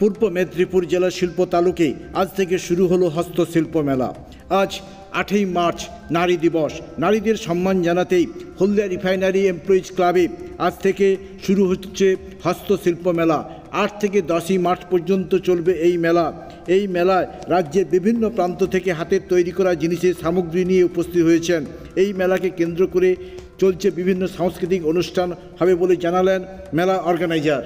পূর্ব মেদিনীপুর জেলার শিল্প তালুকে আজ থেকে শুরু হলো হস্তশিল্প মেলা। আজ 8ই মার্চ নারী দিবস। নারীদের সম্মান জানাতেই হলদিয়া রিফাইনারি এমপ্লয়িজ ক্লাবে আজ থেকে শুরু হচ্ছে হস্তশিল্প মেলা। 8 থেকে 10ই মার্চ পর্যন্ত চলবে এই মেলা। এই মেলায় রাজ্যের বিভিন্ন প্রান্ত থেকে হাতের তৈরি করা জিনিসের সামগ্রী নিয়ে উপস্থিত হয়েছেন। এই মেলাকে কেন্দ্র করে চলছে বিভিন্ন সাংস্কৃতিক অনুষ্ঠান হবে বলে জানালেন মেলা অর্গানাইজার।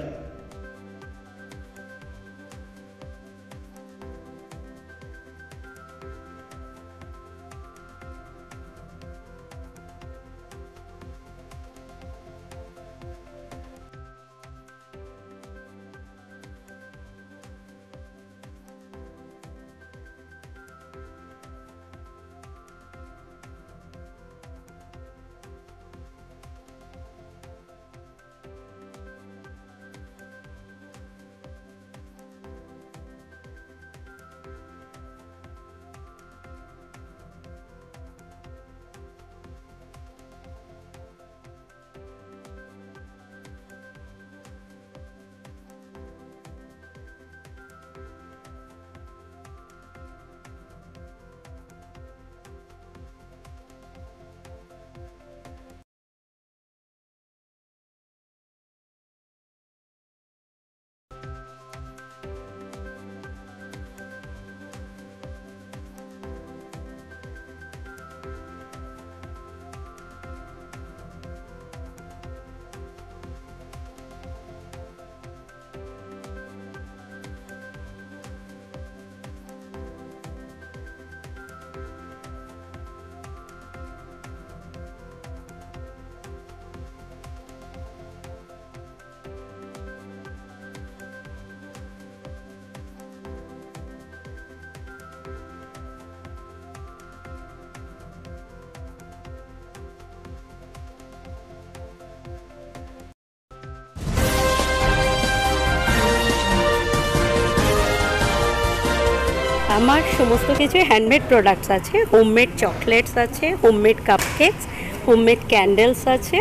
আমার সমস্ত কিছু হ্যান্ডমেড প্রোডাক্টস আছে, হোমমেড চকলেটস আছে, হোমমেড কাপকেকস, হোমমেড ক্যান্ডেলস আছে,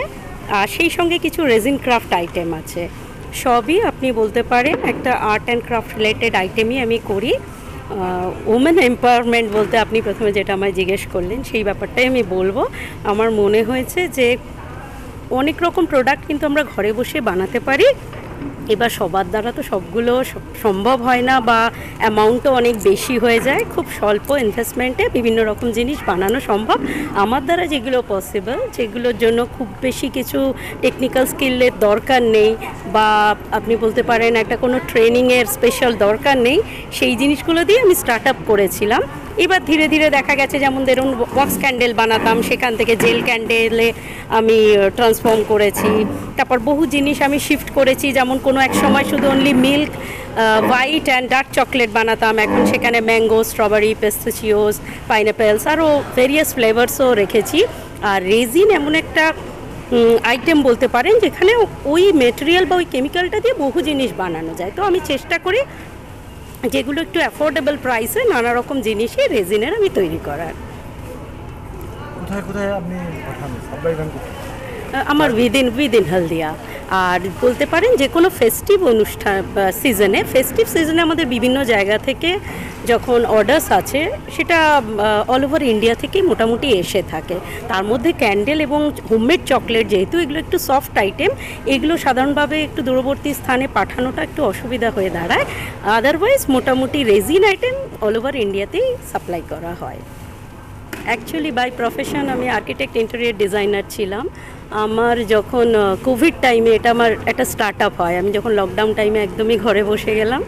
আর সেই সঙ্গে কিছু রেজিন ক্রাফট আইটেম আছে। সবই আপনি বলতে পারেন একটা আর্ট অ্যান্ড ক্রাফট রিলেটেড আইটেমই আমি করি। ওমেন এম্পাওয়ারমেন্ট বলতে আপনি প্রথমে যেটা আমায় জিজ্ঞেস করলেন সেই ব্যাপারটাই আমি বলবো। আমার মনে হয়েছে যে অনেক রকম প্রোডাক্ট কিন্তু আমরা ঘরে বসে বানাতে পারি। এবার সবার দ্বারা তো সবগুলো সম্ভব হয় না, বা অ্যামাউন্টও অনেক বেশি হয়ে যায়। খুব স্বল্প ইনভেস্টমেন্টে বিভিন্ন রকম জিনিস বানানো সম্ভব। আমার দ্বারা যেগুলো পসিবল, যেগুলোর জন্য খুব বেশি কিছু টেকনিক্যাল স্কিলের দরকার নেই, বা আপনি বলতে পারেন একটা কোনো ট্রেনিংয়ের স্পেশাল দরকার নেই, সেই জিনিসগুলো দিয়ে আমি স্টার্ট আপ করেছিলাম। এবার ধীরে ধীরে দেখা গেছে, যেমন ধরুন ওয়াক্স ক্যান্ডেল বানাতাম, সেখান থেকে জেল ক্যান্ডেলে আমি ট্রান্সফর্ম করেছি। তারপর বহু জিনিস আমি শিফট করেছি, যেমন কোনো এক সময় শুধু only milk, white and dark chocolate বানাতাম, এখন সেখানে ম্যাঙ্গো, স্ট্রবেরি, পেস্তাচিওস, পাইনাপেলস, আরও ভেরিয়াস ফ্লেভার্সও রেখেছি। আর রেজিন এমন একটা আইটেম বলতে পারেন যেখানে ওই মেটেরিয়াল বা ওই কেমিক্যালটা দিয়ে বহু জিনিস বানানো যায়। তো আমি চেষ্টা করি যেগুলো একটু অ্যাফোর্ডেবল প্রাইসে নানা রকম জিনিসই রেজিনের আমি তৈরি করার। কোথায় কোথায় আপনি আমার উইদিন হলদিয়া। আর বলতে পারেন যে কোনো ফেস্টিভ অনুষ্ঠান ফেস্টিভ সিজনে আমাদের বিভিন্ন জায়গা থেকে যখন অর্ডার্স আছে, সেটা অল ওভার ইন্ডিয়া থেকেই মোটামুটি এসে থাকে। তার মধ্যে ক্যান্ডেল এবং হোমমেড চকলেট, যেহেতু এগুলো একটু সফট আইটেম, এগুলো সাধারণভাবে একটু দূরবর্তী স্থানে পাঠানোটা একটু অসুবিধা হয়ে দাঁড়ায়। আদারওয়াইজ মোটামুটি রেজিন আইটেম অল ওভার ইন্ডিয়াতেই সাপ্লাই করা হয়। অ্যাকচুয়ালি বাই প্রফেশন আমি আর্কিটেক্ট, ইন্টেরিয়র ডিজাইনার ছিলাম। আমার যখন কোভিড টাইমে এটা আমার একটা স্টার্ট আপ হয়, আমি যখন লকডাউন টাইমে একদমই ঘরে বসে গেলাম,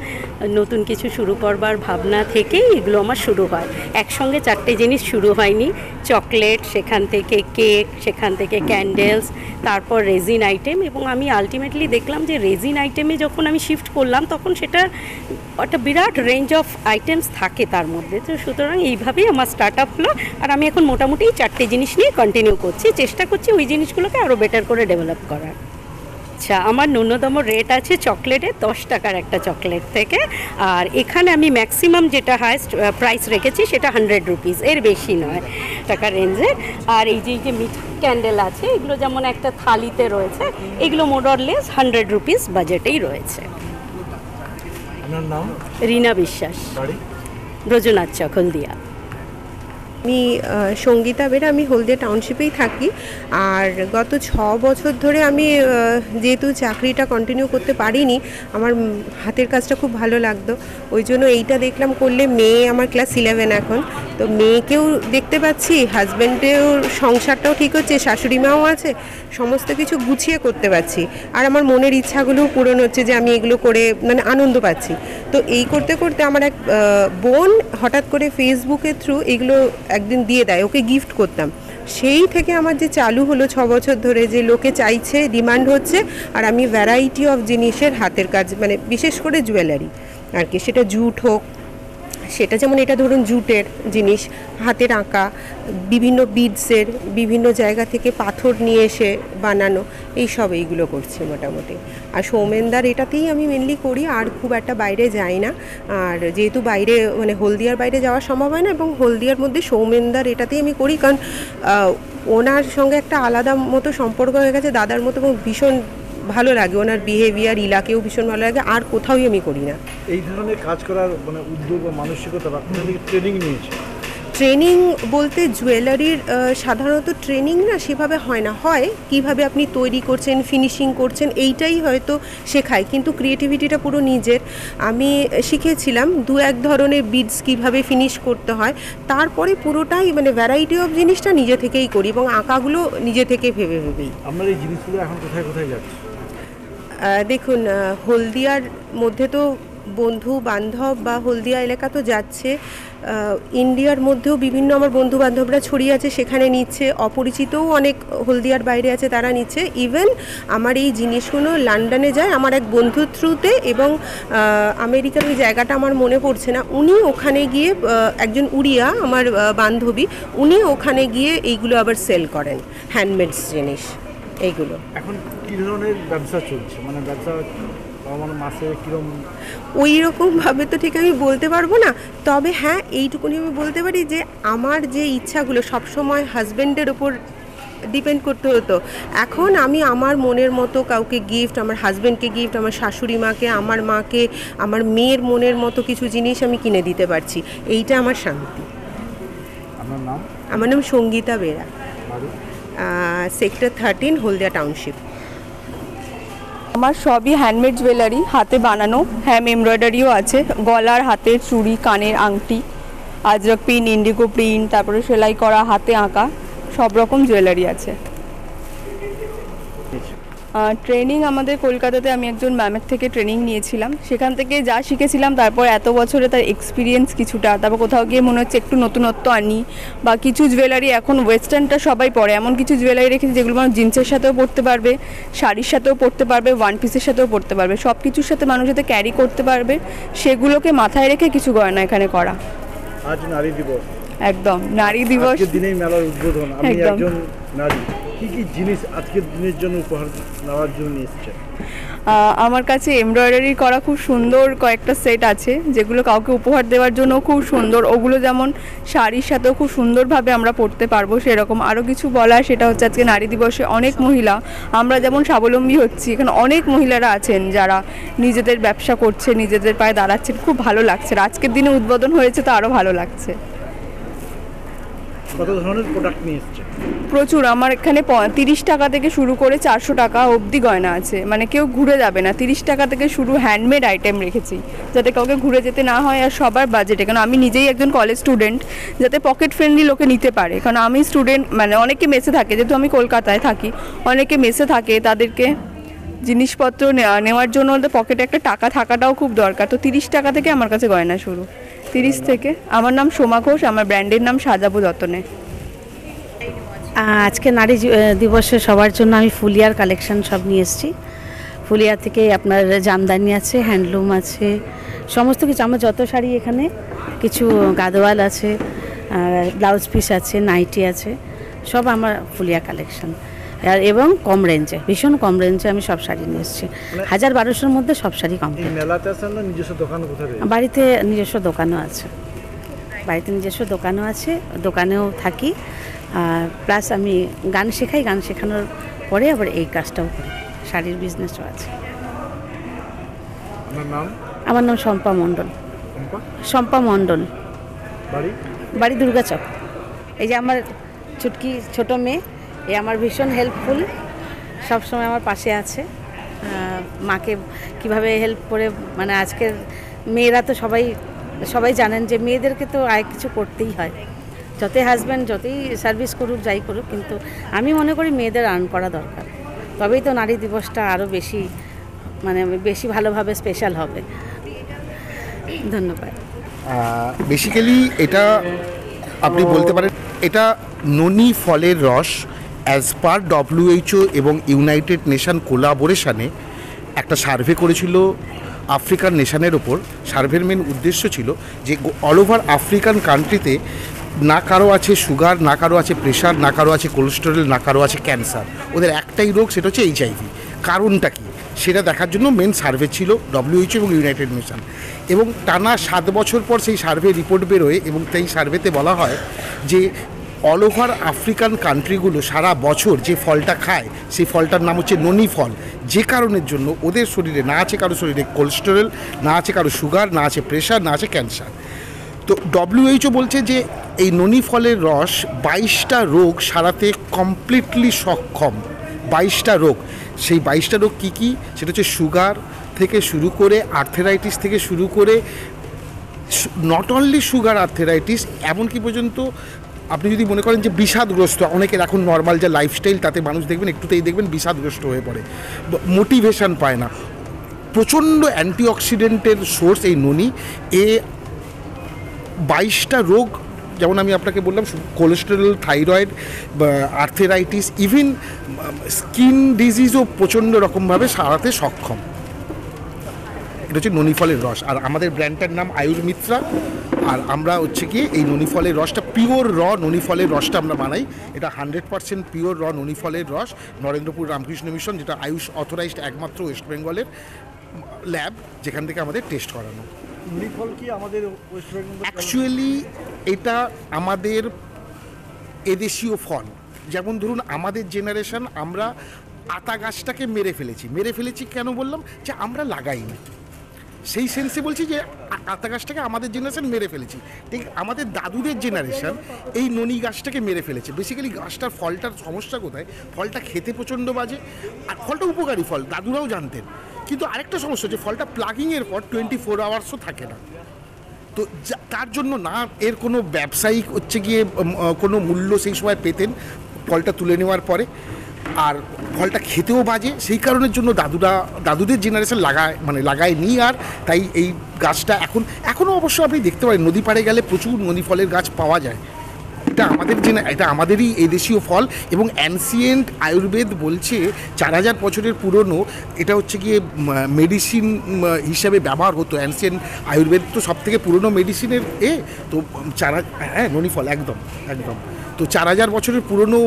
নতুন কিছু শুরু করবার ভাবনা থেকেই এগুলো আমার শুরু হয়। একসঙ্গে 4টে জিনিস শুরু হয়নি, চকলেট, সেখান থেকে কেক, সেখান থেকে ক্যান্ডেলস, তারপর রেজিন আইটেম। এবং আমি আলটিমেটলি দেখলাম যে রেজিন আইটেমে যখন আমি শিফট করলাম, তখন সেটার একটা বিরাট রেঞ্জ অফ আইটেমস থাকে তার মধ্যে। তো সুতরাং এইভাবেই আমার স্টার্ট আপ হলো। আর আমি এখন মোটামুটি 4টে জিনিস নিয়ে কন্টিনিউ করছি, চেষ্টা করছি ওই জিনিসগুলোকে আরও বেটার করে ডেভেলপ করার। আচ্ছা, আমার ন্যূনতম রেট আছে চকলেটে 10 টাকার একটা চকলেট থেকে। আর এখানে আমি ম্যাক্সিমাম যেটা হাইস্ট প্রাইস রেখেছি সেটা 100 রুপিস, এর বেশি নয় টাকা রেঞ্জের। আর এই যে মিঠা ক্যান্ডেল আছে, এগুলো যেমন একটা থালিতে রয়েছে, এগুলো মোর অর লেস 100 রুপিস বাজেটেই রয়েছে। আপনার নাম? রীনা বিশ্বাস, বাড়ি? ব্রজনাথ চক, হলদিয়া। আমি সঙ্গীতা বেরা, আমি হলদিয়া টাউনশিপেই থাকি। আর গত 6 বছর ধরে আমি যেহেতু চাকরিটা কন্টিনিউ করতে পারিনি, আমার হাতের কাজটা খুব ভালো লাগতো, ওই জন্য এইটা দেখলাম করলে। মেয়ে আমার ক্লাস 11 এখন, তো মেয়েকেও দেখতে পাচ্ছি, হাজব্যান্ডেও সংসারটাও ঠিক হচ্ছে, শাশুড়ি মাও আছে, সমস্ত কিছু গুছিয়ে করতে পারছি। আর আমার মনের ইচ্ছাগুলোও পূরণ হচ্ছে যে আমি এগুলো করে মানে আনন্দ পাচ্ছি। তো এই করতে করতে আমার এক বোন হঠাৎ করে ফেসবুকের থ্রু এগুলো একদিন দিয়ে দেয়, ওকে গিফট করতাম। সেই থেকে আমার যে চালু হলো 6 বছর ধরে, যে লোকে চাইছে, ডিমান্ড হচ্ছে, আর আমি ভ্যারাইটি অফ জিনিসের হাতের কাজ, মানে বিশেষ করে জুয়েলারি আর কি, সেটা জুট হোক, সেটা যেমন এটা ধরুন জুটের জিনিস, হাতের আঁকা, বিভিন্ন বিডসের, বিভিন্ন জায়গা থেকে পাথর নিয়ে এসে বানানো, এইগুলো করছি মোটামুটি। আর সৌমেনদার এটাতেই আমি মেনলি করি, আর খুব একটা বাইরে যাই না। আর যেহেতু বাইরে মানে হলদিয়ার বাইরে যাওয়া সম্ভব হয় না, এবং হলদিয়ার মধ্যে সৌমেনদার এটাতেই আমি করি, কারণ ওনার সঙ্গে একটা আলাদা মতো সম্পর্ক হয়ে গেছে, দাদার মতো, এবং ভীষণ ভালো লাগে ওনার বিহেভিয়ার, ইলাকেও ভীষণ ভালো লাগে। আর কোথাওই আমি করি না। এই ধরনের কাজ করার মানে উদ্যোগ বা মানসিকতা বা কোথা থেকে ট্রেনিং নিয়েছে? ট্রেনিং বলতে জুয়েলারির সাধারণত ট্রেনিং না সেভাবে হয় না, হয় কিভাবে আপনি তৈরি করছেন, ফিনিশিং করছেন, এইটাই হয়তো শেখায়, কিন্তু ক্রিয়েটিভিটিটা পুরো নিজের। আমি শিখেছিলাম 2-1 ধরনের বিডস কিভাবে ফিনিশ করতে হয়, তারপরে পুরোটাই মানে ভ্যারাইটি অফ জিনিসটা নিজে থেকেই করি, এবং আঁকাগুলো নিজে থেকে ভেবেই। আপনার এই জিনিসগুলো এখন কোথায় কোথায় যাচ্ছে? দেখুন, হলদিয়ার মধ্যে তো বন্ধু বান্ধব বা হলদিয়া এলাকা তো যাচ্ছে, ইন্ডিয়ার মধ্যেও বিভিন্ন আমার বন্ধু বান্ধবরা ছড়িয়ে আছে, সেখানে নিচ্ছে। অপরিচিতও অনেক হলদিয়ার বাইরে আছে, তারা নিচ্ছে। ইভেন আমার এই জিনিসগুলো লন্ডনে যায় আমার এক বন্ধুর থ্রুতে, এবং আমেরিকার ওই জায়গাটা আমার মনে পড়ছে না, উনি ওখানে গিয়ে, একজন উড়িয়া আমার বান্ধবী, উনি ওখানে গিয়ে এইগুলো আবার সেল করেন, হ্যান্ডমেডস জিনিস এইগুলো। এখন কী ধরনের ব্যবসা চলছে, মানে ব্যবসা মানে মাসে কীরকম? ওই রকমভাবে তো ঠিক আমি বলতে পারবো না, তবে হ্যাঁ এইটুকুনি আমি বলতে পারি যে আমার যে ইচ্ছাগুলো সবসময় হাজব্যান্ডের ওপর ডিপেন্ড করতে হতো, এখন আমি আমার মনের মতো কাউকে গিফট, আমার হাজব্যান্ডকে গিফট, আমার শাশুড়ি মাকে, আমার মাকে, আমার মেয়ের মনের মতো কিছু জিনিস আমি কিনে দিতে পারছি, এইটা আমার শান্তি। আপনার নাম? আমার নাম সঙ্গীতা বেরা, সেক্টর 13, হলদিয়া টাউনশিপ। আমার সবই হ্যান্ডমেড জুয়েলারি, হাতে বানানো, হ্যান্ড এমব্রয়ডারিও আছে, গলার, হাতের চুড়ি, কানের আংটি, আজরক পিন, ইন্ডিগো প্রিন্ট, তারপরে সেলাই করা, হাতে আঁকা, সব রকম জুয়েলারি আছে। ট্রেনিং আমাদের কলকাতাতে আমি একজন ম্যামের থেকে ট্রেনিং নিয়েছিলাম, সেখান থেকে যা শিখেছিলাম, তারপর এত বছরে তার এক্সপিরিয়েন্স কিছুটা, তারপর কোথাও গিয়ে মনে হচ্ছে একটু নতুনত্ব আনি, বা কিছু জুয়েলারি এখন ওয়েস্টার্নটা সবাই পরে, এমন কিছু জুয়েলারি রেখেছি যেগুলো মানুষ জিন্সের সাথেও পরতে পারবে, শাড়ির সাথেও পরতে পারবে, ওয়ান পিসের সাথেও পরতে পারবে, সব কিছুর সাথে মানুষ যাতে ক্যারি করতে পারবে, সেগুলোকে মাথায় রেখে কিছু গয়না এখানে করা। আজ নারী দিবস, একদম নারী দিবস, আজকের দিনেই মেলার উদ্বোধন, আমি একজন নারী, কি কি জিনিস আজকের দিনের জন্য উপহার নেওয়ার জন্য নিয়ে এসেছেন? আমার কাছে এমব্রয়ডারি করা খুব সুন্দর কয়েকটা সেট আছে, যেগুলো কাউকে উপহার দেওয়ার জন্য খুব সুন্দর, ওগুলো যেমন শাড়ির সাথেও খুব সুন্দরভাবে আমরা পরতে পারবো, সেরকম আরও কিছু বলা, সেটা হচ্ছে আজকে নারী দিবসে অনেক মহিলা, আমরা যেমন স্বাবলম্বী হচ্ছি, এখানে অনেক মহিলারা আছেন যারা নিজেদের ব্যবসা করছে, নিজেদের পায়ে দাঁড়াচ্ছেন, খুব ভালো লাগছে। আজকের দিনে উদ্বোধন হয়েছে তো আরও ভালো লাগছে। কত ধরনের প্রোডাক্ট নিয়ে এসেছেন? প্রচুর, আমার এখানে 30 টাকা থেকে শুরু করে 400 টাকা অবধি গয়না আছে, মানে কেউ ঘুরে যাবে না। 30 টাকা থেকে শুরু হ্যান্ডমেড আইটেম রেখেছি, যাতে কাউকে ঘুরে যেতে না হয়, আর সবার বাজেটে, কারণ আমি নিজেই একজন কলেজ স্টুডেন্ট, যাতে পকেট ফ্রেন্ডলি লোকে নিতে পারে, কারণ আমি স্টুডেন্ট, মানে অনেকে মেসে থাকে, যেহেতু আমি কলকাতায় থাকি, অনেকে মেসে থাকে, তাদেরকে জিনিসপত্র নেওয়ার জন্য ওদের পকেটে একটা টাকা থাকাটাও খুব দরকার। তো 30 টাকা থেকে আমার কাছে গয়না শুরু, 30 থেকে। আমার নাম সোমা ঘোষ, আমার ব্র্যান্ডের নাম সাজাবো যতনে। আজকে নারী দিবসে সবার জন্য আমি ফুলিয়ার কালেকশন সব নিয়ে এসেছি। ফুলিয়া থেকে আপনার জামদানি আছে, হ্যান্ডলুম আছে, সমস্ত কিছু। আমার যত শাড়ি এখানে, কিছু গাদোয়াল আছে, ব্লাউজ পিস আছে, নাইটি আছে, সব আমার ফুলিয়া কালেকশন। আর এবং কম রেঞ্জে, ভীষণ কম রেঞ্জে আমি সব শাড়ি নিয়ে এসেছি। 1000-1200-র মধ্যে সব শাড়ি কম। মেলাতে আসেন না নিজস্ব দোকান কোথায়? বাড়িতে নিজস্ব দোকানও আছে, বাড়িতে নিজস্ব দোকানও আছে, দোকানেও থাকি। প্লাস আমি গান শেখাই, গান শেখানোর পরে আবার এই কাজটাও করি, শাড়ির বিজনেসও আছে। আপনার নাম? আমার নাম শম্পা মণ্ডল। শম্পা মণ্ডল, বাড়ি? বাড়ি দুর্গাচক। এই যে আমার চুটকি ছোট মেয়ে, এ আমার ভীষণ হেল্পফুল, সবসময় আমার পাশে আছে। মাকে কিভাবে হেল্প করে, মানে আজকের মেয়েরা তো সবাই জানেন যে মেয়েদেরকে তো আয় কিছু করতেই হয়, যতই হাজব্যান্ড যতই সার্ভিস করুক যাই করুক, কিন্তু আমি মনে করি মেয়েদের আর্ন করা দরকার, তবেই তো নারী দিবসটা আরও বেশি ভালোভাবে স্পেশাল হবে। ধন্যবাদ। বেসিক্যালি এটা আপনি বলতে পারেন এটা ননি ফলের রস অ্যাজ পার WHO এবং ইউনাইটেড নেশন কোলাবোরেশনে একটা সার্ভে করেছিল আফ্রিকান নেশনের ওপর। সার্ভের মেন উদ্দেশ্য ছিল যে অল ওভার আফ্রিকান কান্ট্রিতে না কারো আছে সুগার, না কারো আছে প্রেশার, না কারো আছে কোলেস্টেরল, না কারো আছে ক্যান্সার, ওদের একটাই রোগ, সেটা হচ্ছে HIV। কারণটা কী সেটা দেখার জন্য মেন সার্ভে ছিল WHO এবং ইউনাইটেড নেশন। এবং টানা 7 বছর পর সেই সার্ভে রিপোর্ট বেরোয় এবং সেই সার্ভেতে বলা হয় যে অল ওভার আফ্রিকান কান্ট্রিগুলো সারা বছর যে ফলটা খায় সেই ফলটার নাম হচ্ছে ননি ফল, যে কারণের জন্য ওদের শরীরে না আছে কারো শরীরে কোলেস্টেরল, না আছে কারো সুগার, না আছে প্রেশার, না আছে ক্যান্সার। তো WHO বলছে যে এই ননি ফলের রস 22টা রোগ সারাতে কমপ্লিটলি সক্ষম। 22টা রোগ, সেই 22টা রোগ কী কী সেটা হচ্ছে সুগার থেকে শুরু করে আর্থেরাইটিস থেকে শুরু করে, নট অনলি সুগার, আর্থেরাইটিস, এমনকি পর্যন্ত আপনি যদি মনে করেন যে বিষাদগ্রস্ত, অনেকের এখন নর্মাল যে লাইফস্টাইল তাতে মানুষ দেখবেন একটুতেই দেখবেন বিষাদগ্রস্ত হয়ে পড়ে, মোটিভেশন পায় না। প্রচণ্ড অ্যান্টিঅক্সিডেন্টের সোর্স এই ননি। 22টা রোগ, যেমন আমি আপনাকে বললাম কোলেস্টেরল, থাইরয়েড, আর্থেরাইটিস, ইভিন স্কিন ডিজিজও প্রচণ্ড রকমভাবে সারাতে সক্ষম। এটা হচ্ছে ননি ফলের রস। আর আমাদের ব্র্যান্ডটার নাম আয়ুর্মিত্রা। আর আমরা হচ্ছে কি এই ননি ফলের রসটা পিওর ননি ফলের রসটা আমরা বানাই। এটা 100% পিওর ননি ফলের রস, নরেন্দ্রপুর রামকৃষ্ণ মিশন, যেটা আয়ুষ অথরাইজড একমাত্র ওয়েস্ট বেঙ্গলের ল্যাব, যেখান থেকে আমাদের টেস্ট করানো। ননি ফল কি আমাদের ওয়েস্ট বেঙ্গল? অ্যাকচুয়ালি এটা আমাদের এদেশীয় ফল। যেমন ধরুন আমাদের জেনারেশন, আমরা আতা গাছটাকে মেরে ফেলেছি। কেন বললাম? যে আমরা লাগাইনি, সেই সেন্সে বলছি যে আতা গাছটাকে আমাদের জেনারেশন মেরে ফেলেছি। ঠিক আমাদের দাদুদের জেনারেশন এই ননি গাছটাকে মেরে ফেলেছে। বেসিক্যালি গাছটার ফলটার সমস্যা কোথায়? ফলটা খেতে প্রচণ্ড বাজে, আর ফলটা উপকারী ফল, দাদুরাও জানতেন। কিন্তু আরেকটা সমস্যা হচ্ছে ফলটা প্লাগিংয়ের পর 24 আওয়ার্সও থাকে না। তো তার জন্য না এর কোনো ব্যবসায়িক হচ্ছে গিয়ে কোনো মূল্য সেই সময় পেতেন ফলটা তুলে নেওয়ার পরে, আর ফলটা খেতেও বাজে, সেই কারণের জন্য দাদুদের জেনারেশন লাগায়নি। আর তাই এই গাছটা এখনও অবশ্য আপনি দেখতে পারেন নদী পাড়ে গেলে প্রচুর ননি ফলের গাছ পাওয়া যায়। এটা আমাদেরই এই দেশীয় ফল। এবং অ্যানসিয়েন্ট আয়ুর্বেদ বলছে 4000 বছরের পুরনো। এটা হচ্ছে গিয়ে মেডিসিন হিসাবে ব্যবহার হতো। অ্যানসিয়েন্ট আয়ুর্বেদ তো সব থেকে পুরনো মেডিসিনের তো ননি ফল একদম। তো 4000 বছরের পুরনো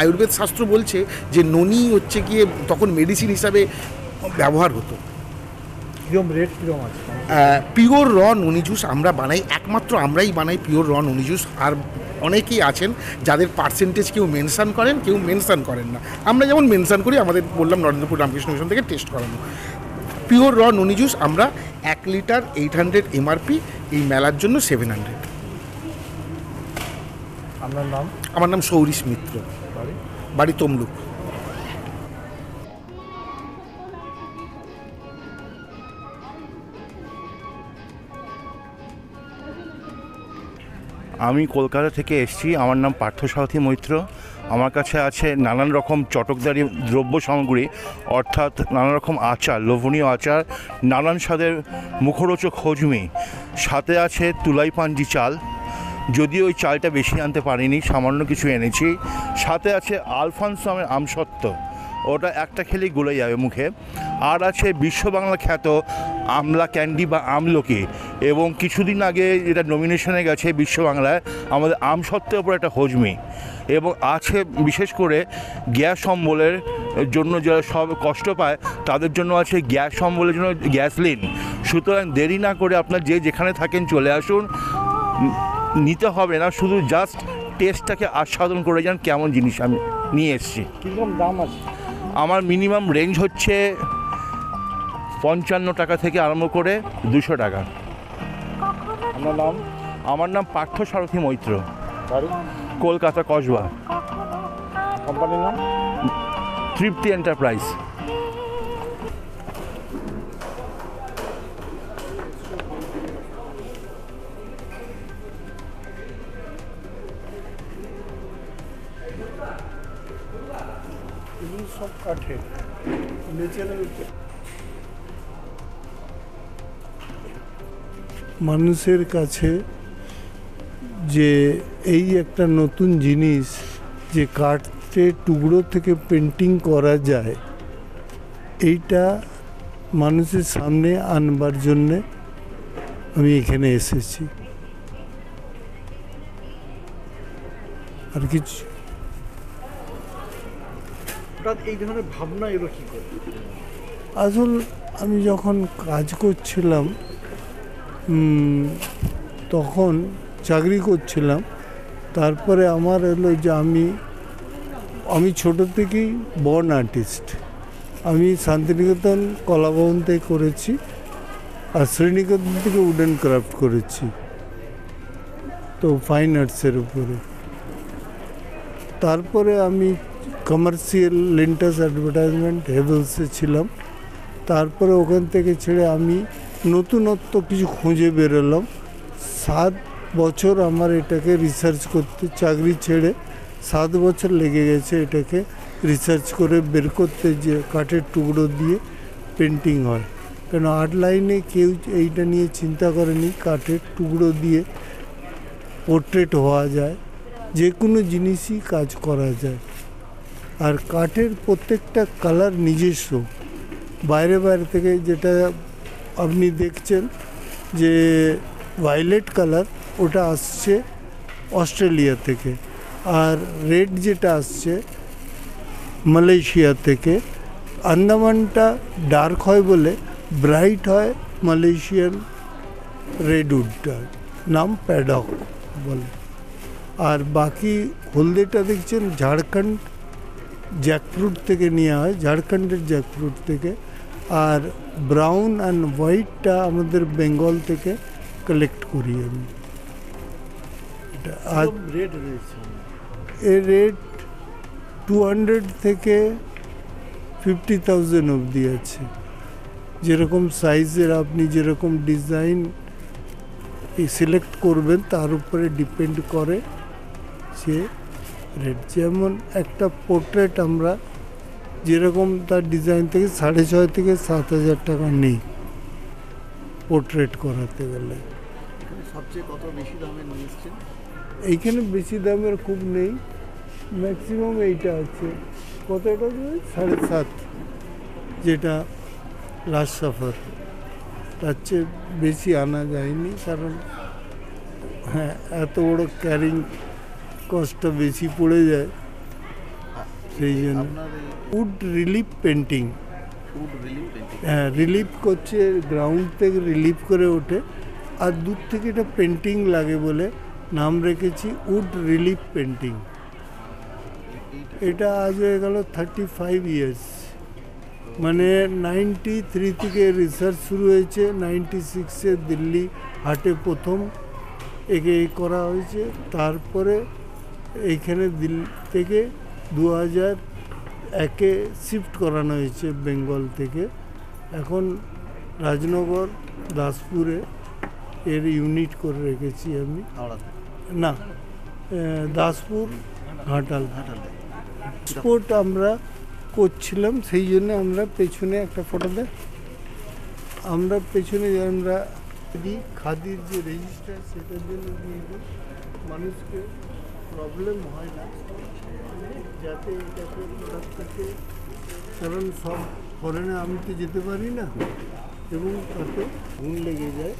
আয়ুর্বেদ শাস্ত্র বলছে যে ননি হচ্ছে গিয়ে তখন মেডিসিন হিসাবে ব্যবহার হতো। রেট কিরকম আছে? পিওর ননি জুস আমরা বানাই, একমাত্র আমরাই বানাই পিওর ননি জুস। আর অনেকেই আছেন যাদের পার্সেন্টেজ কেউ মেনশান করেন, কেউ মেনশান করেন না। আমরা যেমন মেনশান করি, আমাদের বললাম নরেন্দ্রপুর রামকৃষ্ণ মিশন থেকে টেস্ট করানো পিওর ননি জুস। আমরা 1 লিটার 800 MRP, এই মেলার জন্য 700। আপনার নাম? আমার নাম সৌরিশ মিত্র, বাড়ি তমলুক। আমি কলকাতা থেকে এসেছি। আমার নাম পার্থসারথী মৈত্র। আমার কাছে আছে নানান রকম চটকদারি দ্রব্য সামগ্রী, অর্থাৎ নানা রকম আচার, লোভনীয় আচার, নানান স্বাদের মুখরোচক হজমি। সাথে আছে তুলাই পাঞ্জি চাল, যদিও ওই চালটা বেশি আনতে পারিনি, সামান্য কিছু এনেছি। সাথে আছে আলফানসো আমসত্ত্ব, ওটা একটা খেলেই গলে যাবে মুখে। আর আছে বিশ্ব বাংলা খ্যাত আমলা ক্যান্ডি বা আমলকি, এবং কিছুদিন আগে যেটা নমিনেশনে গেছে বিশ্ব বাংলায়, আমাদের আমসত্ত্বের ওপর একটা হজমি। এবং আছে বিশেষ করে গ্যাস অম্বলের জন্য যারা সব কষ্ট পায় তাদের জন্য আছে গ্যাস অম্বলের জন্য গ্যাসলিন। সুতরাং দেরি না করে আপনার যেখানে থাকেন চলে আসুন, নিতে হবে না, শুধু জাস্ট টেস্টটাকে আস্বাদন করে যান কেমন জিনিস আমি নিয়ে এসেছি। কীরকম দাম আছে? আমার মিনিমাম রেঞ্জ হচ্ছে 55 টাকা থেকে আরম্ভ করে 200 টাকা। আপনার নাম? আমার নাম পার্থ সারথী মৈত্র, বাড়ি? কলকাতা কসবা। কোম্পানির নাম? তৃপ্তি এন্টারপ্রাইজ। সব কাঠে ন্যাচারাল। মানুষের কাছে যে এই একটা নতুন জিনিস যে কাঠের টুকরো থেকে পেন্টিং করা যায়, এইটা মানুষের সামনে আনবার জন্যে আমি এখানে এসেছি। আর কিছু এই ধরনের ভাবনা এলো কি করে? আসল আমি যখন কাজ করছিলাম তখন চাকরি করছিলাম, তারপরে আমার এলো যে আমি ছোটো থেকেই বর্ন আর্টিস্ট। আমি শান্তিনিকেতন কলাভবন থেকে করেছি, আর শ্রীনিকেতন থেকে উডেন ক্রাফট করেছি, তো ফাইন আর্টসের উপরে। তারপরে আমি কমার্শিয়াল লিন্টাস অ্যাডভার্টাইজমেন্ট হেভেলসে ছিলাম। তারপরে ওখান থেকে ছেড়ে আমি নতুনত্ব কিছু খুঁজে বেরোলাম। 7 বছর আমার এটাকে রিসার্চ করতে, চাকরি ছেড়ে 7 বছর লেগে গেছে এটাকে রিসার্চ করে বের করতে যে কাঠের টুকরো দিয়ে পেন্টিং হয়। কেন আর্ট লাইনে কেউ এইটা নিয়ে চিন্তা করেনি কাঠের টুকরো দিয়ে পোর্ট্রেট হওয়া যায়, যে কোনো জিনিসই কাজ করা যায়। আর কাঠের প্রত্যেকটা কালার নিজস্ব, বাইরে থেকে যেটা আপনি দেখছেন যে ভায়োলেট কালার, ওটা আসছে অস্ট্রেলিয়া থেকে, আর রেড যেটা আসছে মালয়েশিয়া থেকে। আন্দামানটা ডার্ক হয় বলে ব্রাইট হয় মালয়েশিয়ান রেডউডটার নাম প্যাডক বলে। আর বাকি হলদেটা দেখছেন ঝাড়খণ্ড জ্যাকফ্রুট থেকে নেওয়া হয়, ঝাড়খণ্ডের জ্যাকফ্রুট থেকে। আর ব্রাউন অ্যান্ড হোয়াইটটা আমাদের বেঙ্গল থেকে কালেক্ট করি আমি। এটা আর রেট রয়েছে, এর রেট 200 থেকে 50,000 অবধি আছে। যেরকম সাইজের আপনি যেরকম ডিজাইন সিলেক্ট করবেন তার উপরে ডিপেন্ড করে সে রেট। যেমন একটা পোর্ট্রেট আমরা যেরকম তার ডিজাইন থেকে 6,500 থেকে 7,000 টাকা নেই পোর্ট্রেট করাতে গেলে। সবচেয়ে কত বেশি দামে নিয়ে এসছেন? এইখানে বেশি দামের খুব নেই, ম্যাক্সিমাম এইটা আছে। কত এটা 7.5, যেটা লাস্ট সাফার। তার চেয়ে বেশি আনা যায়নি, কারণ হ্যাঁ এত বড় ক্যারিং কস্টটা বেশি পড়ে যায়, সেই জন্য। উড রিলিফ পেন্টিং, হ্যাঁ রিলিফ করছে, গ্রাউন্ড থেকে রিলিফ করে ওঠে, আর দূর থেকে এটা পেন্টিং লাগে বলে নাম রেখেছি উড রিলিফ পেন্টিং। এটা আজ হয়ে গেল 35 ইয়ার্স, মানে 93 থেকে রিসার্চ শুরু হয়েছে। 96-এ দিল্লি হাটে প্রথম একে করা হয়েছে, তারপরে এইখানে দিল্লি থেকে 2001-এ শিফট করানো হয়েছে বেঙ্গল থেকে। এখন রাজনগর দাসপুরে এর ইউনিট করে রেখেছি আমি। না, দাসপুর ঘাটাল এক্সপোর্ট আমরা করছিলাম, সেই জন্য আমরা পেছনে একটা ফটো দেয়, আমরা পেছনে আমরা দিই খাদির যে রেজিস্টার, সেটার জন্য দিয়ে দিই, মানুষকে প্রবলেম হয় না, যাতে এটাকে প্রোডাক্টটাকে, কারণ সব ফরেনে আমি তো যেতে পারি না এবং তাতে ঘুম লেগে যায়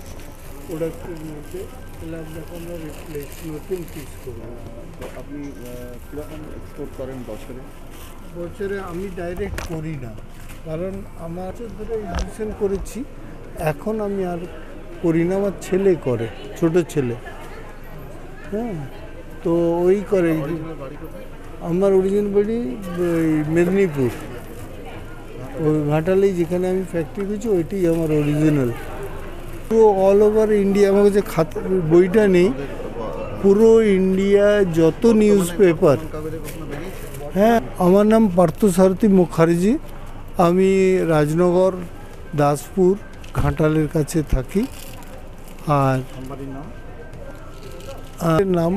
প্রোডাক্টের মধ্যে, তাহলে আপনাকে আমরা রিপ্লেস নতুন পিস করবো। আপনি কীরকম এক্সপোর্ট করেন বছরে? বছরে আমি ডাইরেক্ট করি না, কারণ আমার ধরে এডিশন করেছি, এখন আমি আর করি না, আমার ছেলে করে, ছোট ছেলে। হ্যাঁ, তো ওই করে। আমার অরিজিনাল বাড়ি মেদিনীপুর, ওই ঘাটালেই যেখানে আমি ফ্যাক্টরি করেছি ওইটাই আমার অরিজিনাল। পুরো অল ওভার ইন্ডিয়া, আমার কাছে বইটা নেই, পুরো ইন্ডিয়া যত নিউজ পেপার। হ্যাঁ, আমার নাম পার্থসারথী মুখার্জি, আমি রাজনগর দাসপুর ঘাটালের কাছে থাকি। আর নাম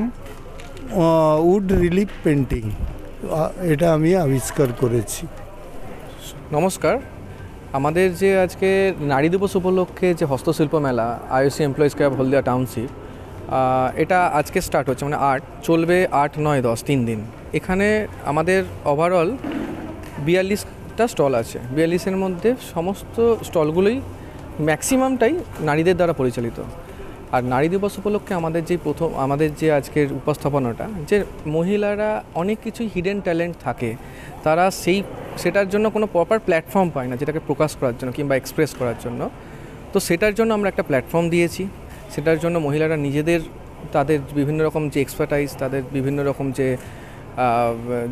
উড রিলিফ পেন্টিং, এটা আমি আবিষ্কার করেছি। নমস্কার, আমাদের যে আজকে নারী দিবস উপলক্ষে যে হস্তশিল্প মেলা আইওসি এমপ্লয়িজ ক্লাব হলদিয়া টাউনশিপ, এটা আজকে স্টার্ট হচ্ছে, মানে 8 চলবে, 8, 9, 10 3 দিন। এখানে আমাদের ওভারঅল 42টা স্টল আছে। 42-এর মধ্যে সমস্ত স্টলগুলোই ম্যাক্সিমামটাই নারীদের দ্বারা পরিচালিত। আর নারী দিবস উপলক্ষে আমাদের যে আজকের উপস্থাপনাটা, যে মহিলারা অনেক কিছুই হিডেন ট্যালেন্ট থাকে, তারা সেটার জন্য কোনো প্রপার প্ল্যাটফর্ম পায় না, যেটাকে প্রকাশ করার জন্য কিংবা এক্সপ্রেস করার জন্য। তো সেটার জন্য আমরা একটা প্ল্যাটফর্ম দিয়েছি। সেটার জন্য মহিলারা তাদের বিভিন্ন রকম যে এক্সপার্টাইজ, তাদের বিভিন্ন রকম যে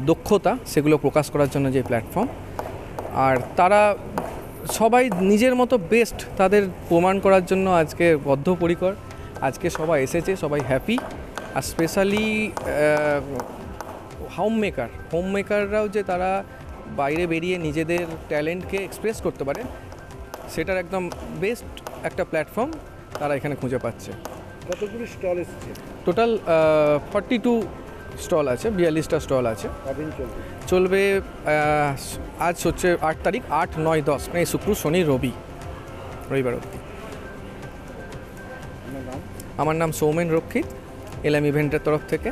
দক্ষতা, সেগুলো প্রকাশ করার জন্য যে প্ল্যাটফর্ম। আর তারা সবাই নিজের মতো বেস্ট তাদের প্রমাণ করার জন্য আজকে বদ্ধপরিকর। আজকে সবাই এসেছে, সবাই হ্যাপি। আর স্পেশালি হোমমেকাররাও যে তারা বাইরে বেরিয়ে নিজেদের ট্যালেন্টকে এক্সপ্রেস করতে পারে, সেটার একদম বেস্ট একটা প্ল্যাটফর্ম তারা এখানে খুঁজে পাচ্ছে। কতগুলো স্টল এসেছে? টোটাল 42 স্টল আছে, 42টা স্টল আছে। চলবে আজ হচ্ছে 8 তারিখ, 8, 9, 10, মানে শুক্র, শনি, রবিবার অবধি। আমার নাম সৌমেন রক্ষিত, এলএম ইভেন্টের তরফ থেকে।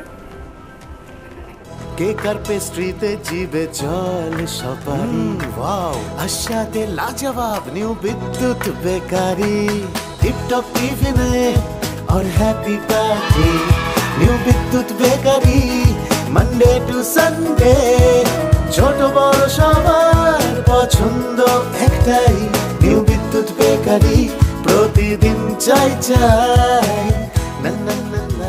কেক আর পেস্ট্রিতে জিবে জল সপারি, ওয়াও আশাতে লাজবাব নিউ বিদ্যুৎ বেকারি, টিপটপ টিফিনে और हैप्पी पार्टी, নিউ বিদ্যুৎ বেকারি, মানডে টু সানডে, ছোট বড় সবার পছন্দ একটাই, নিউ বিদ্যুৎ বেকারি, প্রতিদিন চাই না না না।